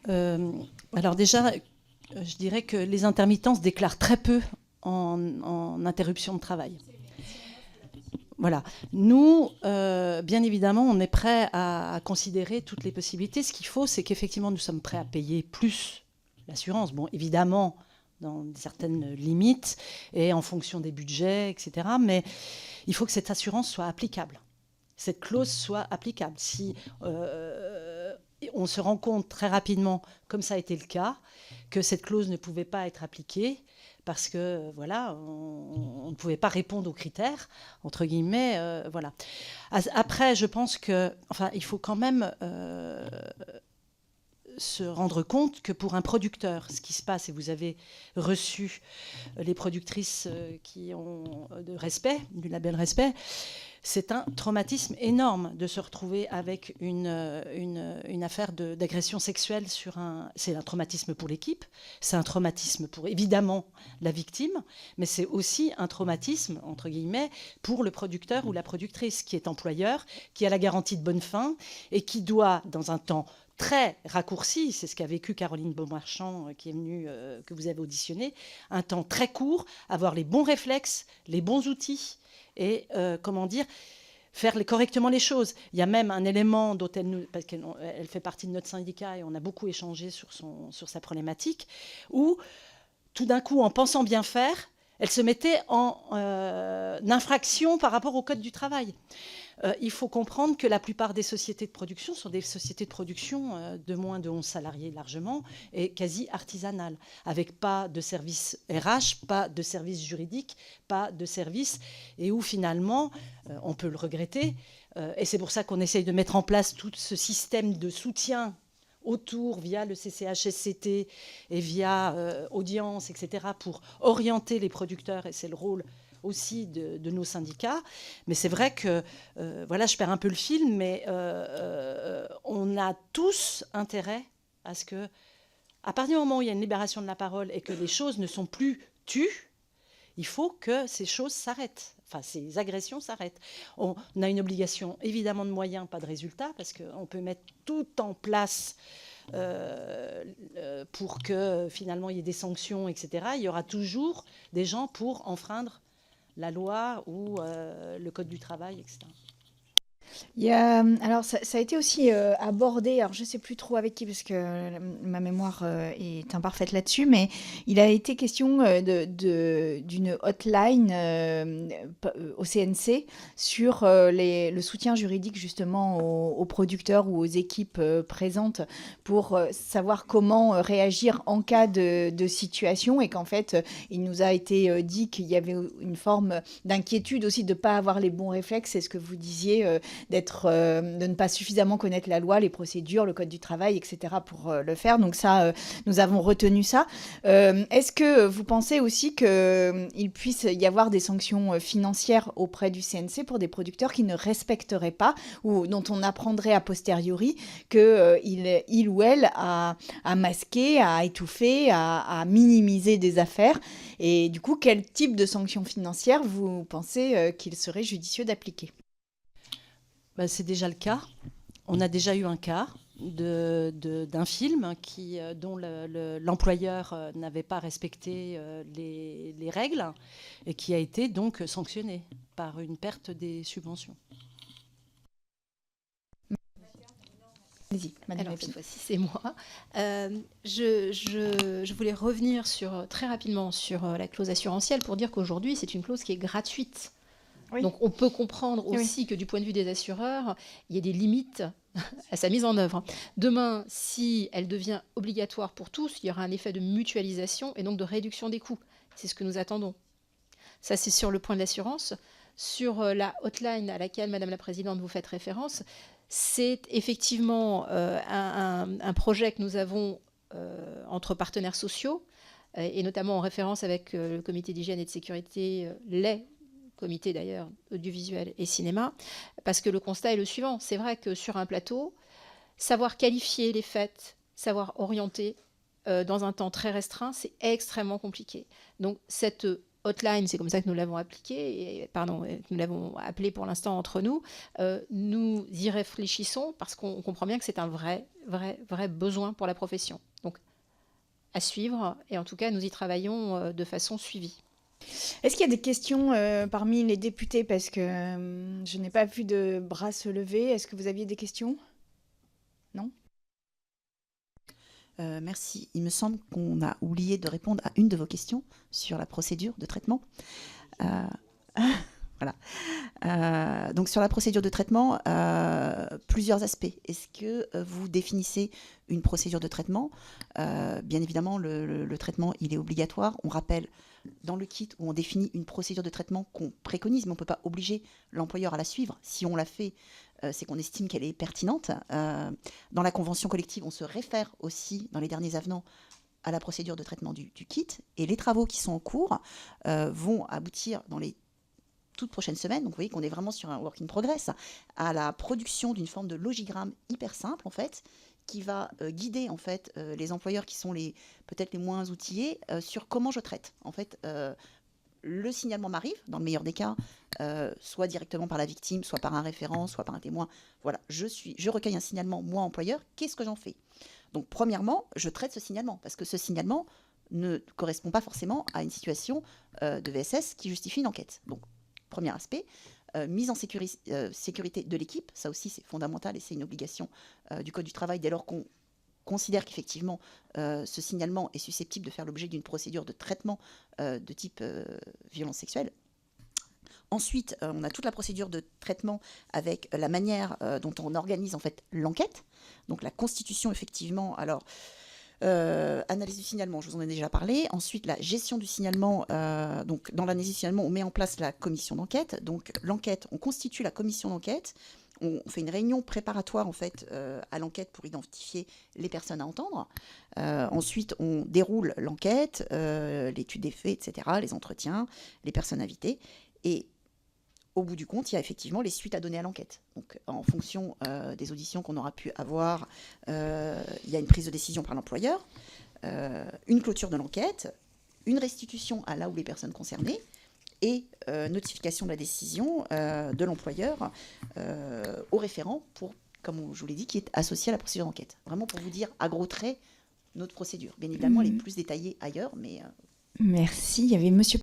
Euh, alors déjà, je dirais que les intermittents se déclarent très peu en interruption de travail. Voilà. Nous, bien évidemment, on est prêt à considérer toutes les possibilités. Ce qu'il faut, c'est qu'effectivement, nous sommes prêts à payer plus l'assurance. Bon, évidemment, dans certaines limites et en fonction des budgets, etc. Mais il faut que cette assurance soit applicable. Cette clause soit applicable. Si on se rend compte très rapidement, comme ça a été le cas, que cette clause ne pouvait pas être appliquée parce que voilà, on ne pouvait pas répondre aux critères entre guillemets, voilà. Après, je pense que, enfin, il faut quand même se rendre compte que pour un producteur, ce qui se passe, et vous avez reçu les productrices qui ont de respect, du label respect, c'est un traumatisme énorme de se retrouver avec une affaire d'agression sexuelle sur un... C'est un traumatisme pour l'équipe, c'est un traumatisme pour évidemment la victime, mais c'est aussi un traumatisme, entre guillemets, pour le producteur ou la productrice qui est employeur, qui a la garantie de bonne fin et qui doit, dans un temps très raccourci, c'est ce qu'a vécu Caroline Beaumarchand, qui est venue, que vous avez auditionné, un temps très court, avoir les bons réflexes, les bons outils et comment dire, faire correctement les choses. Il y a même un élément dont parce qu'elle fait partie de notre syndicat et on a beaucoup échangé sur sa problématique, où tout d'un coup, en pensant bien faire, elle se mettait en infraction par rapport au code du travail. Il faut comprendre que la plupart des sociétés de production sont des sociétés de production de moins de 11 salariés largement et quasi artisanales, avec pas de service RH, pas de service juridique, pas de service, et où finalement, on peut le regretter, et c'est pour ça qu'on essaye de mettre en place tout ce système de soutien autour via le CCHSCT et via audience, etc., pour orienter les producteurs, et c'est le rôle aussi de nos syndicats. Mais c'est vrai que, voilà, je perds un peu le fil, mais on a tous intérêt à ce que, à partir du moment où il y a une libération de la parole et que les choses ne sont plus tues, il faut que ces choses s'arrêtent. Enfin, ces agressions s'arrêtent. On a une obligation, évidemment, de moyens, pas de résultats, parce qu'on peut mettre tout en place pour que finalement il y ait des sanctions, etc. Il y aura toujours des gens pour enfreindre la loi ou le code du travail, etc. Alors ça a été aussi abordé, alors je sais plus trop avec qui parce que ma mémoire est imparfaite là-dessus, mais il a été question d'une hotline au CNC sur le soutien juridique justement aux producteurs ou aux équipes présentes pour savoir comment réagir en cas de situation, et qu'en fait il nous a été dit qu'il y avait une forme d'inquiétude aussi de ne pas avoir les bons réflexes. C'est ce que vous disiez, de ne pas suffisamment connaître la loi, les procédures, le code du travail, etc. pour le faire. Donc ça, nous avons retenu ça. Est-ce que vous pensez aussi qu'il puisse y avoir des sanctions financières auprès du CNC pour des producteurs qui ne respecteraient pas ou dont on apprendrait a posteriori qu'il ou elle a masqué, a étouffé, a minimisé des affaires? Et du coup, quel type de sanctions financières vous pensez qu'il serait judicieux d'appliquer? Ben, c'est déjà le cas. On a déjà eu un cas d'un film dont l'employeur n'avait pas respecté les règles et qui a été donc sanctionné par une perte des subventions. Allez-y, Madame Alors, cette Lépine. fois-ci, c'est moi. Je voulais revenir très rapidement sur la clause assurantielle pour dire qu'aujourd'hui, c'est une clause qui est gratuite. Oui. Donc, on peut comprendre Oui. aussi que du point de vue des assureurs, il y a des limites à sa mise en œuvre. Demain, si elle devient obligatoire pour tous, il y aura un effet de mutualisation et donc de réduction des coûts. C'est ce que nous attendons. Ça, c'est sur le point de l'assurance. Sur la hotline à laquelle, Madame la Présidente, vous faites référence, c'est effectivement un projet que nous avons entre partenaires sociaux, et notamment en référence avec le comité d'hygiène et de sécurité, les comités d'ailleurs audiovisuel et cinéma, parce que le constat est le suivant. C'est vrai que sur un plateau, savoir qualifier les faits, savoir orienter dans un temps très restreint, c'est extrêmement compliqué. Donc cette hotline, c'est comme ça que nous l'avons nous l'avons appelé pour l'instant entre nous, nous y réfléchissons parce qu'on comprend bien que c'est un vrai besoin pour la profession. Donc, à suivre, et en tout cas, nous y travaillons de façon suivie. Est-ce qu'il y a des questions parmi les députés? Parce que je n'ai pas vu de bras se lever. Est-ce que vous aviez des questions? Non? Merci. Il me semble qu'on a oublié de répondre à une de vos questions sur la procédure de traitement. Voilà. Donc sur la procédure de traitement, plusieurs aspects. Est-ce que vous définissez une procédure de traitement? Bien évidemment, le traitement, il est obligatoire. On rappelle dans le kit où on définit une procédure de traitement qu'on préconise, mais on ne peut pas obliger l'employeur à la suivre. Si on la fait, c'est qu'on estime qu'elle est pertinente. Dans la convention collective, on se réfère aussi, dans les derniers avenants, à la procédure de traitement du kit. Et les travaux qui sont en cours vont aboutir dans les toutes prochaines semaines, donc vous voyez qu'on est vraiment sur un work in progress, à la production d'une forme de logigramme hyper simple, en fait, qui va guider, en fait, les employeurs qui sont peut-être les moins outillés sur comment je traite. En fait, le signalement m'arrive, dans le meilleur des cas, soit directement par la victime, soit par un référent, soit par un témoin. Voilà, je recueille un signalement, moi, employeur, qu'est-ce que j'en fais? Donc, premièrement, je traite ce signalement, parce que ce signalement ne correspond pas forcément à une situation de VSS qui justifie une enquête. Donc, premier aspect, mise en sécurité de l'équipe, ça aussi c'est fondamental et c'est une obligation du Code du travail dès lors qu'on considère qu'effectivement ce signalement est susceptible de faire l'objet d'une procédure de traitement de type violence sexuelle. Ensuite, on a toute la procédure de traitement avec la manière dont on organise en fait l'enquête, donc la constitution effectivement, alors analyse du signalement, je vous en ai déjà parlé. Ensuite, la gestion du signalement. Donc, dans l'analyse du signalement, on met en place la commission d'enquête. Donc, l'enquête, on constitue la commission d'enquête. On fait une réunion préparatoire en fait à l'enquête pour identifier les personnes à entendre. Ensuite, on déroule l'enquête, l'étude des faits, etc., les entretiens, les personnes invitées. Et au bout du compte, il y a effectivement les suites à donner à l'enquête. Donc, en fonction des auditions qu'on aura pu avoir, il y a une prise de décision par l'employeur, une clôture de l'enquête, une restitution à là où les personnes concernées et notification de la décision de l'employeur au référent, comme je vous l'ai dit, qui est associé à la procédure d'enquête. Vraiment pour vous dire à gros traits notre procédure. Bien évidemment, elle est plus détaillée ailleurs, mais... Merci. Il y avait Monsieur